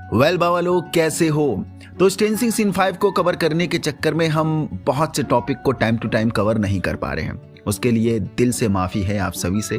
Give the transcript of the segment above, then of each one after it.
Well बाबा लोग कैसे हो। तो स्ट्रेंजर सीन 5 को कवर करने के चक्कर में हम बहुत से टॉपिक को टाइम टू टाइम कवर नहीं कर पा रहे हैं, उसके लिए दिल से माफी है आप सभी से।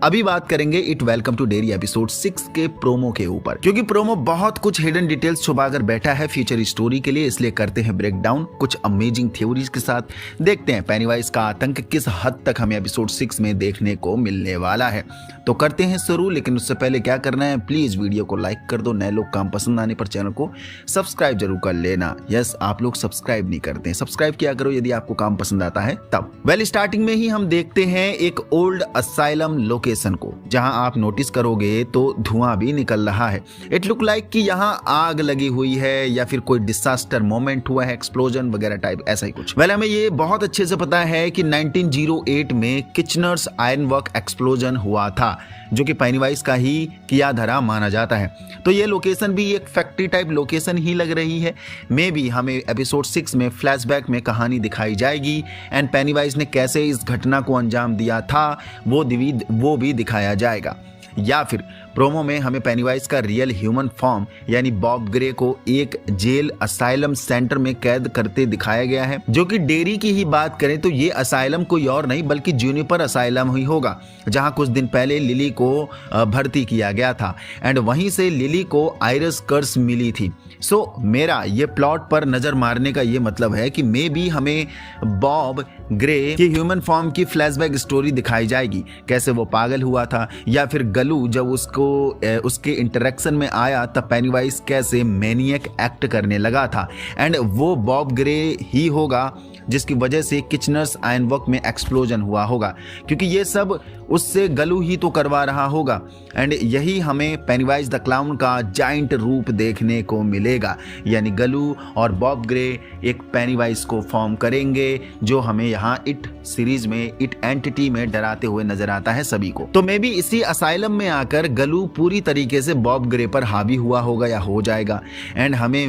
अभी बात करेंगे it welcome to Derry episode 6 के प्रोमो के ऊपर, क्योंकि प्रोमो बहुत कुछ हिडन डिटेल्स छुपाकर बैठा है फ्यूचर स्टोरी के लिए, इसलिए करते हैं ब्रेक डाउन कुछ अमेजिंग थ्योरीज के साथ। देखते हैं पेनीवाइज का आतंक किस हद तक हमें एपिसोड 6 में देखने को मिलने वाला है। तो करते हैं शुरू, लेकिन उससे पहले क्या करना है, प्लीज वीडियो को लाइक कर दो, नए लोग काम पसंद आने पर चैनल को सब्सक्राइब जरूर कर लेना। यस, आप लोग सब्सक्राइब नहीं करते, सब्सक्राइब किया करो यदि आपको काम पसंद आता है तब। वेल स्टार्टिंग में ही हम देखते हैं एक ओल्ड असाइलम लोकेशन को, जहां आप नोटिस करोगे तो धुआं भी निकल रहा है। इट लुक लाइक कि यहां आग लगी हुई है या फिर कोई डिसास्टर मोमेंट हुआ है, एक्सप्लोजन वगैरह टाइप ऐसा ही कुछ। वेल हमें ये बहुत अच्छे से पता है कि 1908 में किचनर्स आयरन वर्क एक्सप्लोजन हुआ था, जो कि पेनीवाइज का ही किया धरा माना जाता है। तो ये लोकेशन भी एक फैक्ट्री टाइप लोकेशन ही लग रही है। मे बी हमें एपिसोड 6 में फ्लैशबैक में कहानी दिखाई जाएगी एंड पेनीवाइज ने कैसे इस घटना को अंजाम दिया था वो भी दिखाया जाएगा, या फिर प्रोमो में हमें पेनीवाइज का रियल ह्यूमन फॉर्म यानी बॉब ग्रे को एक जेल असाइलम सेंटर में कैद करते दिखाया गया है। जो कि डेरी की ही बात करें तो ये असाइलम कोई और नहीं बल्कि जूनिपर असाइलम ही होगा, जहां कुछ दिन पहले लिली को भर्ती किया गया था एंड वहीं से लिली को आयरस कर्स मिली थी। सो मेरा ये प्लॉट पर नजर मारने का ये मतलब है कि मे बी हमें बॉब ग्रे की ह्यूमन फॉर्म की फ्लैशबैक स्टोरी दिखाई जाएगी, कैसे वो पागल हुआ था, या फिर गलू जब उसके इंटरेक्शन में आया तब पेनीवाइज कैसे मैनियक एक्ट करने लगा था एंड वो बॉब ग्रे ही होगा जिसकी वजह से किचनर्स आयरन वर्क में एक्सप्लोजन हुआ होगा, क्योंकि ये सब उससे गलू ही तो करवा रहा होगा एंड यही हमें पेनीवाइज द क्लाउन का जाइंट रूप देखने को मिलेगा, यानी गलू और बॉब ग्रे एक पेनीवाइज को फॉर्म करेंगे जो हमें यहाँ इट सीरीज में इट एंटिटी में डराते हुए नजर आता है सभी को। तो मे बी इसी असाइलम में आकर गलू पूरी तरीके से बॉब ग्रे पर हावी हुआ होगा या हो जाएगा एंड हमें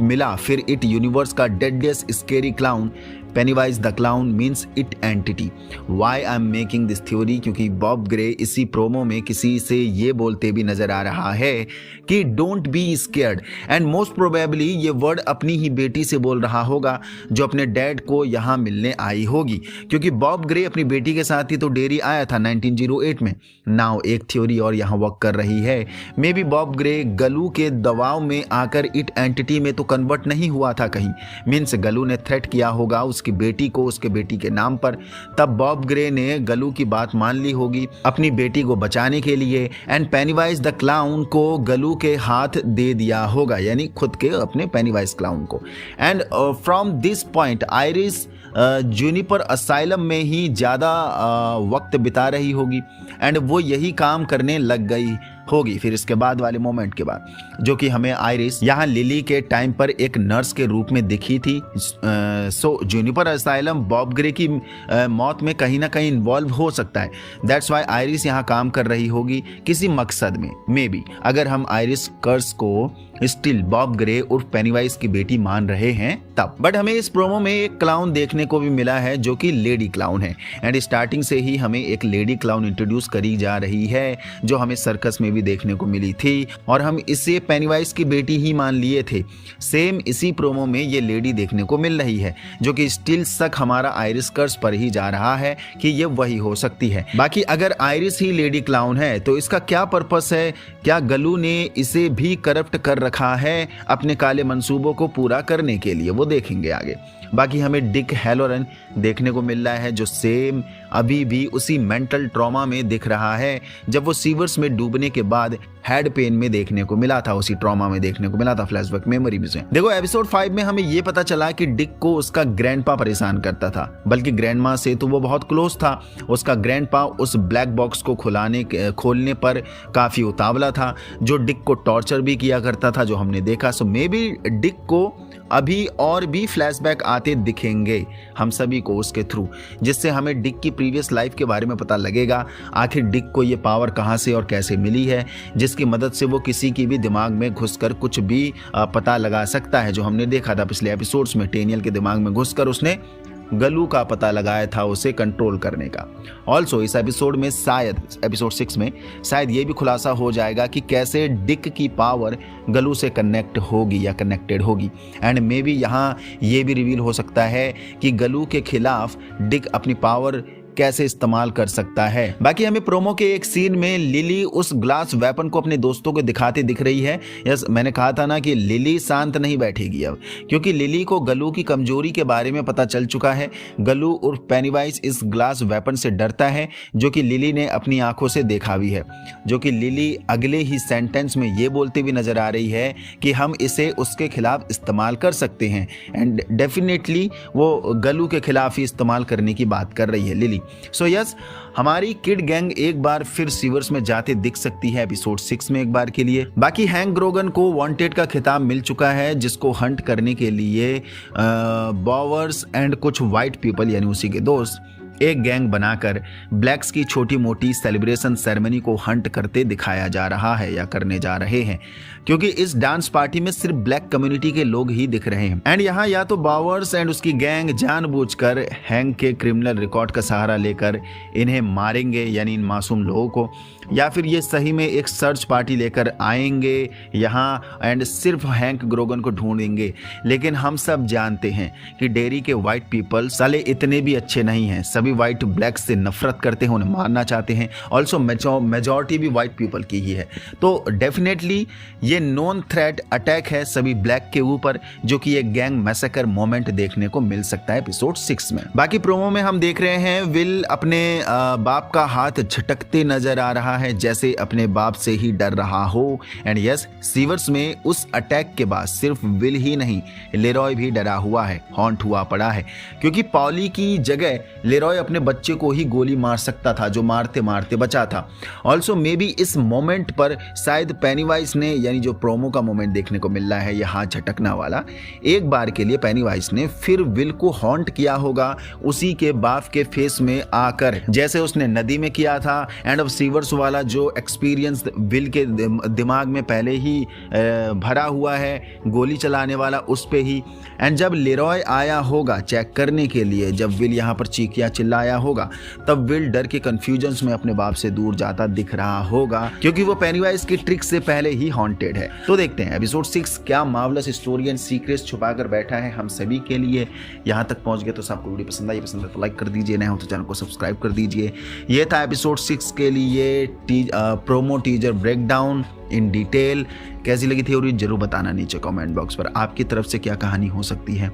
मिला फिर इट यूनिवर्स का deadliest scary clown Pennywise the clown means It entity. Why I am making this theory, क्योंकि बॉब ग्रे इसी प्रोमो में किसी से ये बोलते भी नजर आ रहा है कि don't be scared and most probably ये वर्ड अपनी ही बेटी से बोल रहा होगा जो अपने डैड को यहाँ मिलने आई होगी, क्योंकि बॉब ग्रे अपनी बेटी के साथ ही तो डेरी आया था 1908 में। नाउ एक थ्योरी और यहाँ वर्क कर रही है, मे बी बॉब ग्रे गलू के दबाव में आकर इट एंटिटी में तो कन्वर्ट नहीं हुआ था कहीं, मीन्स गलू ने थ्रेट किया होगा उसकी बेटी को उसके बेटी के नाम पर, तब बॉब ग्रे ने गलू की बात मान ली होगी अपनी बेटी को बचाने के लिए एंड पेनीवाइज द क्लाउन को गलू के हाथ दे दिया होगा, यानी खुद के अपने पेनीवाइज क्लाउन को। And from this point iris Juniper asylum में ही ज़्यादा वक्त बिता रही होगी एंड वो यही काम करने लग गई होगी फिर इसके बाद वाले मोमेंट के बाद, जो कि हमें आयरिस यहाँ लिली के टाइम पर एक नर्स के रूप में दिखी थी। सो जूनिपर असाइलम बॉब ग्रे की मौत में कहीं ना कहीं इन्वॉल्व हो सकता है, दैट्स वाई आयरिस यहाँ काम कर रही होगी किसी मकसद में, मे बी अगर हम आयरिस कर्स को स्टिल बॉब ग्रे उर्फ पेनीवाइज की बेटी मान रहे हैं तब। बट हमें इस प्रोमो में एक क्लाउन देखने को भी मिला है जो कि लेडी क्लाउन है एंड स्टार्टिंग से ही हमें एक लेडी क्लाउन इंट्रोड्यूस करी जा रही है जो हमें सर्कस में भी देखने को मिली थी और हम इसे पेनीवाइज की बेटी ही मान लिए थे। सेम इसी प्रोमो में ये लेडी देखने को मिल रही है, जो कि स्टिल शक हमारा आयरिस कर्स पर ही जा रहा है कि ये वही हो सकती है। बाकी अगर आयरिस ही लेडी क्लाउन है तो इसका क्या पर्पस है, क्या गलू ने इसे भी करप्ट कर रखा है अपने काले मंसूबों को पूरा करने के लिए, वो देखेंगे आगे। बाकी हमें डिक हैलोरन देखने को मिल रहा है जो सेम अभी भी उसी मेंटल ट्रॉमा में दिख रहा है जब वो सीवर्स में डूबने के बाद हेड पेन में देखने को मिला था, उसी ट्रॉमा में देखने को मिला था फ्लैशबैक मेमोरी में से। देखो एपिसोड 5 में हमें ये पता चला कि डिक को उसका ग्रैंडपा परेशान करता था, बल्कि ग्रैंडमा से तो वो बहुत क्लोज था। उसका ग्रैंडपा उस ब्लैक बॉक्स को खोलने पर काफी उतावला था, जो डिक को टॉर्चर भी किया करता था जो हमने देखा। सो मे बी डिक को अभी और भी फ्लैशबैक आते दिखेंगे हम सभी को उसके थ्रू, जिससे हमें डिक की प्रीवियस लाइफ के बारे में पता लगेगा आखिर डिक को ये पावर कहाँ से और कैसे मिली है, जिसकी मदद से वो किसी की भी दिमाग में घुसकर कुछ भी पता लगा सकता है, जो हमने देखा था पिछले एपिसोड्स में। टेनियल के दिमाग में घुसकर उसने गलू का पता लगाया था उसे कंट्रोल करने का। ऑल्सो इस एपिसोड में शायद एपिसोड 6 में शायद ये भी खुलासा हो जाएगा कि कैसे डिक की पावर गलू से कनेक्ट होगी या कनेक्टेड होगी। एंड मे बी यहाँ ये भी रिवील हो सकता है कि गलू के खिलाफ डिक अपनी पावर कैसे इस्तेमाल कर सकता है। बाकी हमें प्रोमो के एक सीन में लिली उस ग्लास वेपन को अपने दोस्तों को दिखाते दिख रही है। यस, मैंने कहा था ना कि लिली शांत नहीं बैठेगी अब, क्योंकि लिली को गलू की कमजोरी के बारे में पता चल चुका है। गलू उर्फ पेनीवाइज इस ग्लास वेपन से डरता है, जो कि लिली ने अपनी आंखों से देखा भी है, जो कि लिली अगले ही सेंटेंस में ये बोलते हुए नजर आ रही है कि हम इसे उसके खिलाफ इस्तेमाल कर सकते हैं। एंड डेफिनेटली वो गलू के खिलाफ ही इस्तेमाल करने की बात कर रही है लिली। सो यस, हमारी किड गैंग एक बार फिर सीवर्स में जाते दिख सकती है एपिसोड 6 में एक बार के लिए। बाकी हैंक ग्रोगन को वांटेड का खिताब मिल चुका है, जिसको हंट करने के लिए बॉवर्स एंड कुछ वाइट पीपल यानी उसी के दोस्त एक गैंग बनाकर ब्लैक्स की छोटी मोटी सेलिब्रेशन सेरेमनी को हंट करते दिखाया जा रहा है या करने जा रहे हैं, क्योंकि इस डांस पार्टी में सिर्फ ब्लैक कम्युनिटी के लोग ही दिख रहे हैं। एंड यहाँ या तो बावर्स एंड उसकी गैंग जानबूझकर हैंक के क्रिमिनल रिकॉर्ड का सहारा लेकर इन्हें मारेंगे यानी इन मासूम लोगों को, या फिर ये सही में एक सर्च पार्टी लेकर आएंगे यहाँ एंड सिर्फ हैंक ग्रोगन को ढूंढेंगे। लेकिन हम सब जानते हैं कि डेरी के वाइट पीपल साले इतने भी अच्छे नहीं हैं। सभी वाइट ब्लैक से नफरत करते हैं, उन्हें मारना चाहते हैं। ऑल्सो मेजॉरिटी भी वाइट पीपल की ही है। तो डेफिनेटली ये नॉन थ्रेट अटैक है सभी ब्लैक के ऊपर, जो कि एक गैंग मैसेकर मोमेंट देखने को मिल सकता है एपिसोड 6 में। बाकी प्रोमो में हम देख रहे हैं विल अपने बाप का हाथ झटकते नजर आ रहा है, जैसे अपने बाप से ही डर रहा हो। एंड यस, सीवर्स में उस अटैक के बाद सिर्फ विल ही नहीं, लेरॉय भी डरा हुआ है, हॉन्ट हुआ पड़ा है, क्योंकि पॉली की जगह लेरॉय अपने बच्चे को ही गोली मार सकता था, जो मारते मारते बचा था। ऑल्सो मे बी इस मोमेंट पर शायद पेनीवाइज ने, यानी जो प्रोमो का मोमेंट देखने को मिल रहा है ये हाथ झटकना वाला, एक बार के लिए पेनीवाइज ने फिर विल को हॉन्ट किया होगा उसी के बाप के फेस में आकर, जैसे उसने नदी में किया था। एंड अब सीवर्स वाला जो एक्सपीरियंस विल के दिमाग में पहले ही भरा हुआ है गोली चलाने वाला, उस पे ही। एंड जब लेरॉय आया होगा चेक करने के लिए, जब विल यहाँ पर चीखिया चिल्लाया होगा, तब विल डर के कंफ्यूजन में अपने बाप से दूर जाता दिख रहा होगा, क्योंकि वो पेनीवाइज की ट्रिक से पहले ही हॉन्टेड है। तो देखते हैं एपिसोड 6 क्या मार्वलस स्टोरी एंड सीक्रेट्स छुपाकर बैठा है हम सभी के लिए। यहाँ तक पहुंच गए तो सबको वीडियो पसंद आई, पसंद है तो लाइक कर दीजिए, नए हो तो चैनल को सब्सक्राइब कर दीजिए। ये था एपिसोड 6 के लिए promo teaser breakdown in detail. कैसी लगी थ्योरी जरूर बताना नीचे कमेंट बॉक्स पर, आपकी तरफ से क्या कहानी हो सकती है।